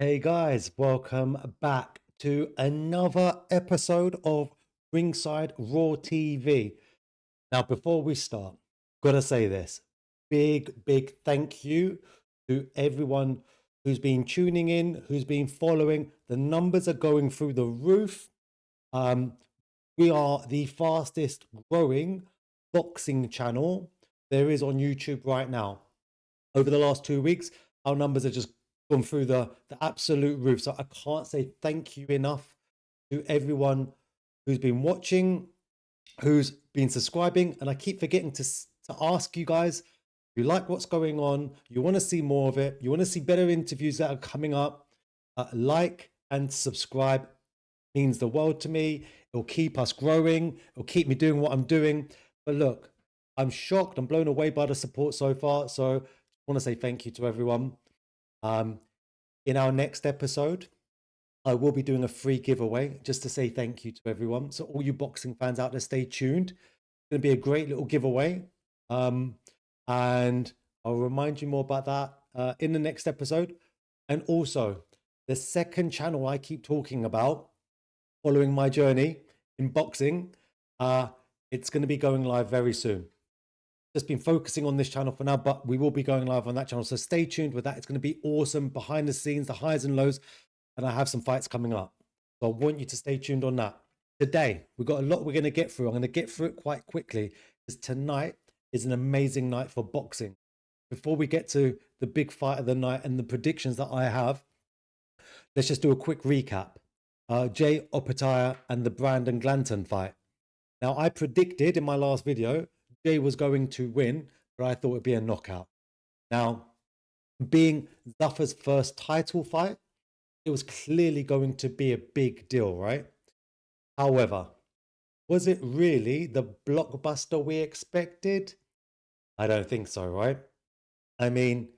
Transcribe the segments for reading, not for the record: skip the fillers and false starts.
Hey guys, welcome back to another episode of Ringside Raw TV. Now, before we start, gotta say this big thank you to everyone who's been tuning in, who's been following. The numbers are going through the roof. Um, we are the fastest growing boxing channel there is on YouTube right now. Over the last 2 weeks, our numbers have just gone through the absolute roof. So I can't say thank you enough to everyone who's been watching, who's been subscribing. And I keep forgetting to ask you guys, if you like what's going on, you want to see more of it, you want to see better interviews that are coming up, like and subscribe means the world to me. It'll keep us growing. It'll keep me doing what I'm doing. But look, I'm shocked. I'm blown away by the support so far. So I want to say thank you to everyone. In our next episode, I will be doing a free giveaway just to say thank you to everyone. So all you boxing fans out there, stay tuned. It's going to be a great little giveaway. And I'll remind you more about that in the next episode. And also, the second channel I keep talking about following my journey in boxing, it's going to be going live very soon. Just been focusing on this channel for now, but we will be going live on that channel. So stay tuned with that. It's going to be awesome behind the scenes, the highs and lows, and I have some fights coming up. So I want you to stay tuned on that. Today, we've got a lot we're going to get through. I'm going to get through it quite quickly because tonight is an amazing night for boxing. Before we get to the big fight of the night and the predictions that I have, let's just do a quick recap. Jay Opetaia and the Brandon Glanton fight. Now, I predicted in my last video Jay was going to win, but I thought it'd be a knockout. Now, being Zuffa's first title fight, it was clearly going to be a big deal, right? However, was it really the blockbuster we expected? I don't think so, right? I mean,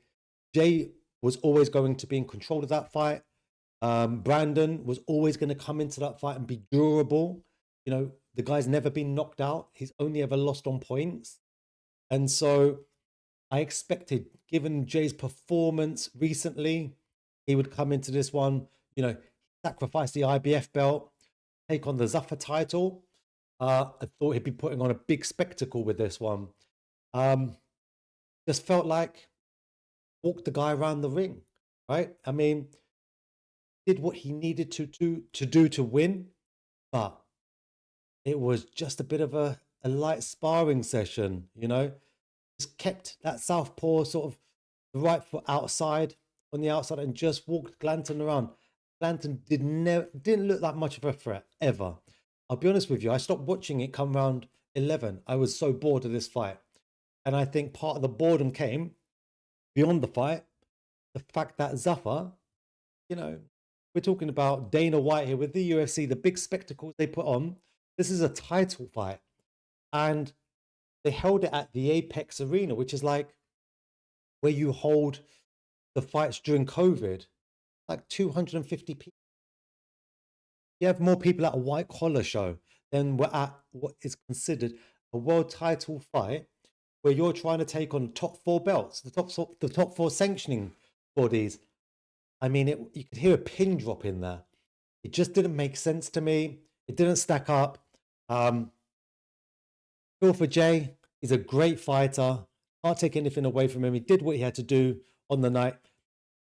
Jay was always going to be in control of that fight. Brandon was always going to come into that fight and be durable. You know, the guy's never been knocked out. He's only ever lost on points. And so I expected, given Jay's performance recently, he would come into this one, sacrifice the IBF belt, take on the Zuffa title. I thought he'd be putting on a big spectacle with this one. Just felt like walked the guy around the ring, right? I mean, did what he needed to do to win, but it was just a bit of a light sparring session, just kept that southpaw sort of the right foot outside on the outside and just walked Glanton around. Glanton didn't look that much of a threat ever. I'll be honest with you, I stopped watching it come round 11. I was so bored of this fight. And I think part of the boredom came beyond the fight, the fact that Zuffa, we're talking about Dana White here with the UFC, the big spectacles they put on. This is a title fight. And they held it at the Apex Arena, which is like where you hold the fights during COVID, like 250 people. You have more people at a white collar show than we're at what is considered a world title fight, where you're trying to take on top four belts, the top four sanctioning bodies. I mean, you could hear a pin drop in there. It just didn't make sense to me. It didn't stack up. Feel for Jay. He's a great fighter. Can't take anything away from him. He did what he had to do on the night.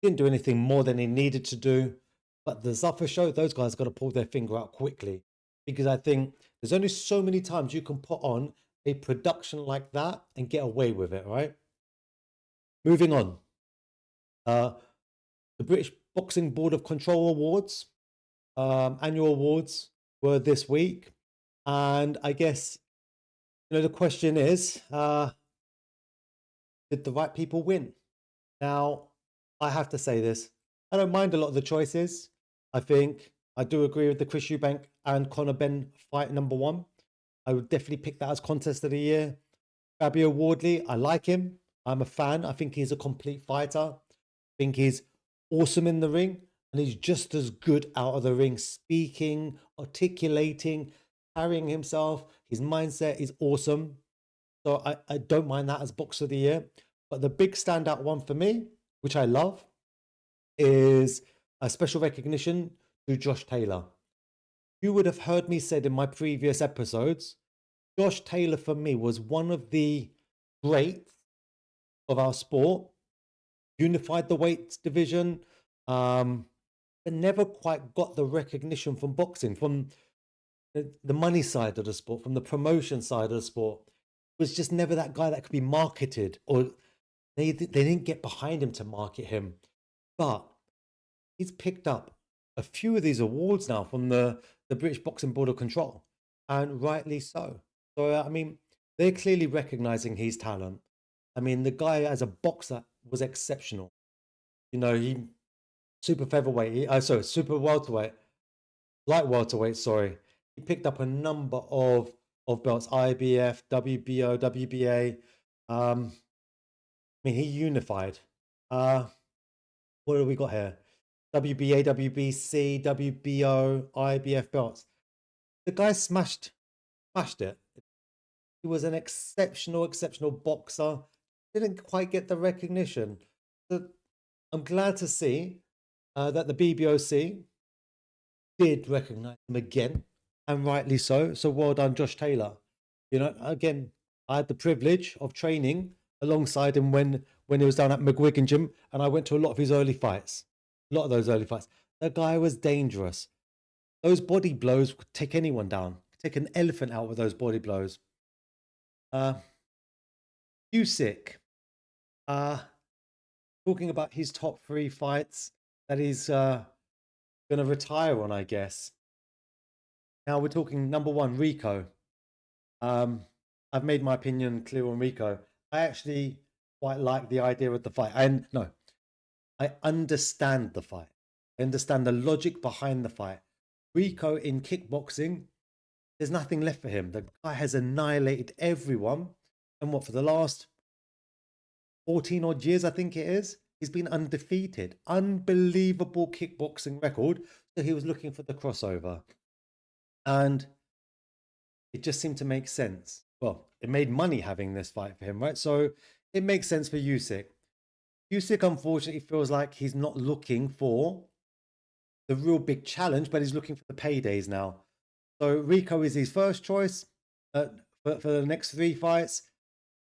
Didn't do anything more than he needed to do. But the Zuffa show, those guys got to pull their finger out quickly, because I think there's only so many times you can put on a production like that and get away with it, right? Moving on. The British Boxing Board of Control Awards, annual awards, were this week. And I guess, the question is, did the right people win? Now, I have to say this. I don't mind a lot of the choices. I think I do agree with the Chris Eubank and Conor Benn fight number one. I would definitely pick that as contest of the year. Fabio Wardley, I like him. I'm a fan. I think he's a complete fighter. I think he's awesome in the ring, and he's just as good out of the ring, speaking, articulating, carrying himself. His mindset is awesome. So I don't mind that as box of the year. But the big standout one for me, which I love, is A special recognition to Josh Taylor. You would have heard me said in my previous episodes, Josh Taylor for me was one of the greats of our sport, unified the weights division, but never quite got the recognition from boxing, from the money side of the sport, from the promotion side of the sport. Was just never that guy that could be marketed, or they didn't get behind him to market him. But he's picked up a few of these awards now from the British Boxing Board of Control, and rightly so. So, I mean, they're clearly recognizing his talent. I mean, the guy as a boxer was exceptional. You know, he super featherweight, super welterweight, light welterweight, sorry. He picked up a number of belts, IBF, WBO, WBA. I mean, he unified. What do we got here? WBA, WBC, WBO, IBF belts. The guy smashed it. He was an exceptional boxer. Didn't quite get the recognition. So I'm glad to see that the BBOC did recognize him again, and rightly so. So well done, Josh Taylor. You know, again, I had the privilege of training alongside him when he was down at McGuigan Gym, and I went to a lot of his early fights. A lot of those early fights. The guy was dangerous. Those body blows could take anyone down. Take an elephant out with those body blows. Usyk. Talking about his top 3 fights that he's going to retire on, I guess. Now we're talking number 1, Rico. I've made my opinion clear on Rico. I actually quite like the idea of the fight. And no, I understand the fight. I understand the logic behind the fight. Rico in kickboxing, there's nothing left for him. The guy has annihilated everyone. And what, for the last 14 odd years, I think it is, he's been undefeated. Unbelievable kickboxing record. So he was looking for the crossover. And it just seemed to make sense. Well, it made money having this fight for him, right? So it makes sense for Usyk. Usyk, unfortunately, feels like he's not looking for the real big challenge, but he's looking for the paydays now. So Rico is his first choice for the next 3 fights.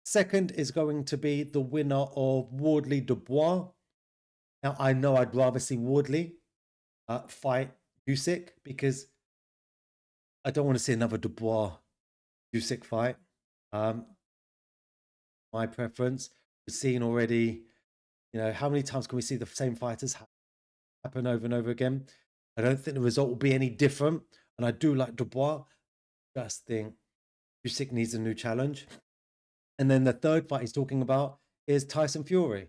Second is going to be the winner of Wardley Dubois. Now, I know I'd rather see Wardley fight Usyk, because I don't want to see another Dubois Usyk fight. My preference. We've seen already, you know, how many times can we see the same fighters happen over and over again? I don't think the result will be any different. And I do like Dubois. Just think Usyk needs a new challenge. And then the third fight he's talking about is Tyson Fury.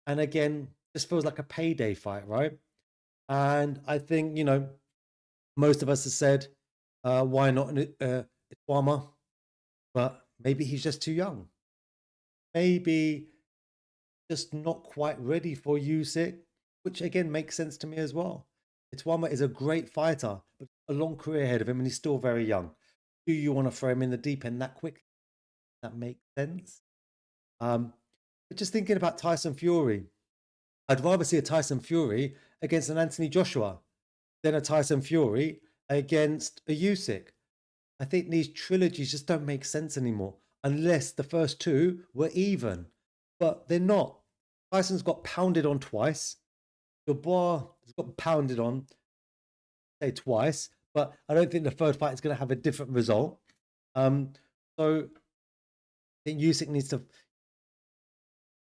And again, this feels like a payday fight, right? And I think, you know, most of us have said, why not Itwama? But maybe he's just too young. Maybe just not quite ready for Usyk, which again makes sense to me as well. Itwama is a great fighter, but a long career ahead of him, and he's still very young. Do you want to throw him in the deep end that quickly? That makes sense. But just thinking about Tyson Fury, I'd rather see a Tyson Fury against an Anthony Joshua than a Tyson Fury against a Usyk. I think these trilogies just don't make sense anymore unless the first 2 were even. But they're not. Tyson's got pounded on twice. Dubois has got pounded on, say, twice. But I don't think the third fight is going to have a different result. So I think Usyk needs to...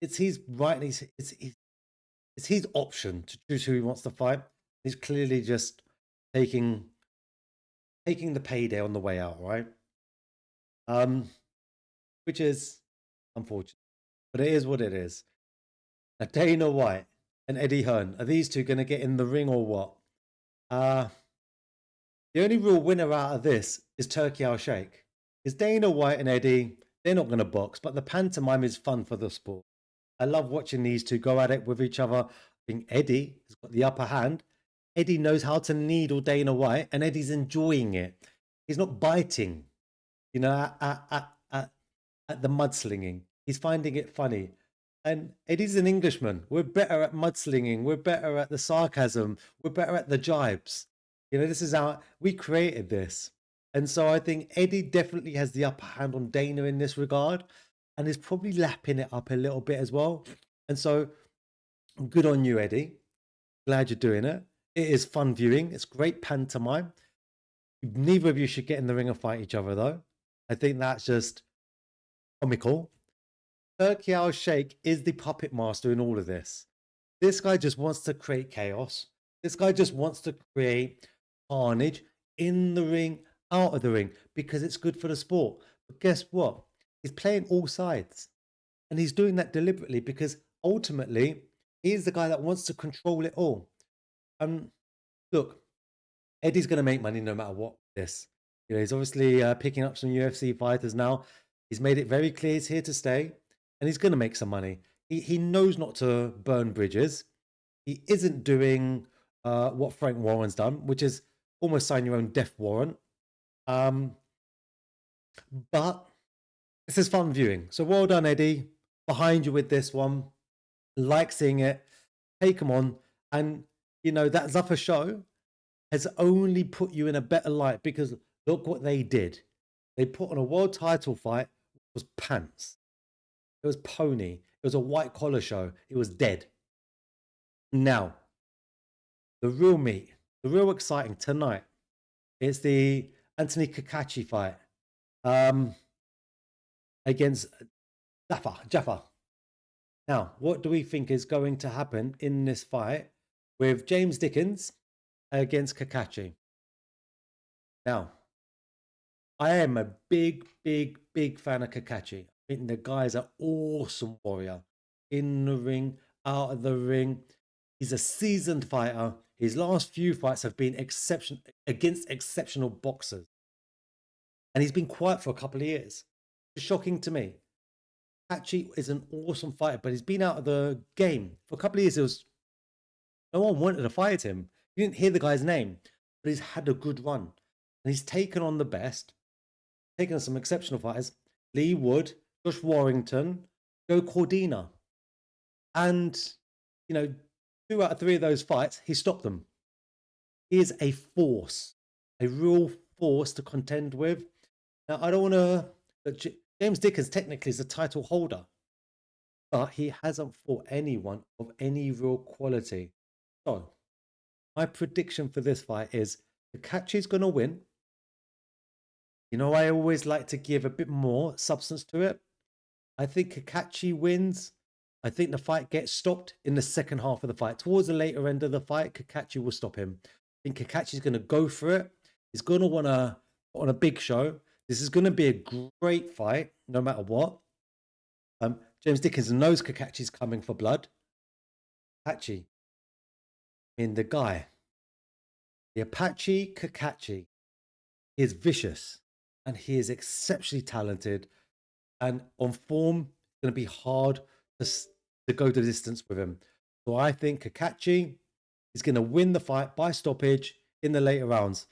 It's his right. It's his option to choose who he wants to fight. He's clearly just taking the payday on the way out, right? Which is unfortunate, but it is what it is. Now, Dana White and Eddie Hearn, are these two going to get in the ring or what? The only real winner out of this is Turkey Al Sheikh. Is Dana White and Eddie, they're not going to box, but the pantomime is fun for the sport. I love watching these two go at it with each other. I think Eddie has got the upper hand. Eddie knows how to needle Dana White, and Eddie's enjoying it. He's not biting, you know, at the mudslinging. He's finding it funny. And Eddie's an Englishman. We're better at mudslinging. We're better at the sarcasm. We're better at the jibes. You know, this is we created this. And so I think Eddie definitely has the upper hand on Dana in this regard and is probably lapping it up a little bit as well. And so good on you, Eddie. Glad you're doing it. It is fun viewing. It's great pantomime. Neither of you should get in the ring and fight each other, though. I think that's just comical. Turkey Al Sheikh is the puppet master in all of this. This guy just wants to create chaos. This guy just wants to create carnage in the ring, out of the ring, because it's good for the sport. But guess what? He's playing all sides. And he's doing that deliberately because ultimately, he's the guy that wants to control it all. Look, Eddie's going to make money no matter what this. You know, he's obviously picking up some UFC fighters now. He's made it very clear he's here to stay. And he's going to make some money. He knows not to burn bridges. He isn't doing what Frank Warren's done, which is almost sign your own death warrant. But this is fun viewing. So well done, Eddie. Behind you with this one. Like seeing it. Take them on. And, you know, that Zuffa show has only put you in a better light because look what they did. They put on a world title fight. It was pants. It was pony. It was a white collar show. It was dead. Now, the real meat, the real exciting tonight is the Anthony Cacace fight against Zuffa. Now, what do we think is going to happen in this fight with James Dickens against Cacace? Now, I am a big fan of Cacace. I think the guy's an awesome warrior in the ring, out of the ring. He's a seasoned fighter. His last few fights have been against exceptional boxers. And he's been quiet for a couple of years. It's shocking to me. Cacace is an awesome fighter, but he's been out of the game. For a couple of years, no one wanted to fight him. You didn't hear the guy's name, but he's had a good run. And he's taken on the best, taken on some exceptional fighters. Lee Wood, Josh Warrington, Joe Cordina. And, you know, 2 out of 3 of those fights, he stopped them. He is a force, a real force to contend with. Now, I don't want to... James Dickens technically is a title holder, but he hasn't fought anyone of any real quality. So, my prediction for this fight is Cacace's going to win. You know, I always like to give a bit more substance to it. I think Cacace wins. I think the fight gets stopped in the second half of the fight. Towards the later end of the fight, Cacace will stop him. I think Cacace's going to go for it. He's going to want to put on a big show. This is going to be a great fight, no matter what. James Dickens knows Cacace's coming for blood. Cacace, I mean, the guy, the Apache Cacace, is vicious and he is exceptionally talented. And on form, it's going to be hard to go the distance with him. So I think Cacace is going to win the fight by stoppage in the later rounds.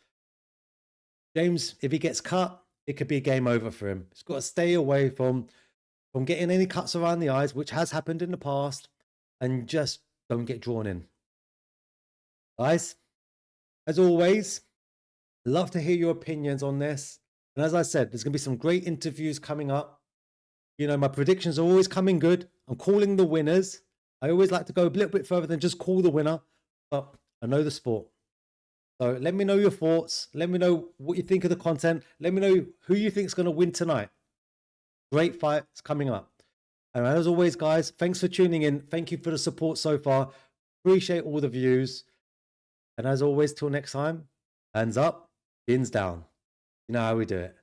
James, if he gets cut, it could be game over for him. He's got to stay away from getting any cuts around the eyes, which has happened in the past, and just don't get drawn in. Guys, as always, love to hear your opinions on this. And as I said, there's going to be some great interviews coming up. You know, my predictions are always coming good. I'm calling the winners. I always like to go a little bit further than just call the winner, but I know the sport. So let me know your thoughts. Let me know what you think of the content. Let me know who you think is going to win tonight. Great fights coming up. And as always, guys, thanks for tuning in. Thank you for the support so far. Appreciate all the views. And as always, till next time, hands up, fins down. You know how we do it.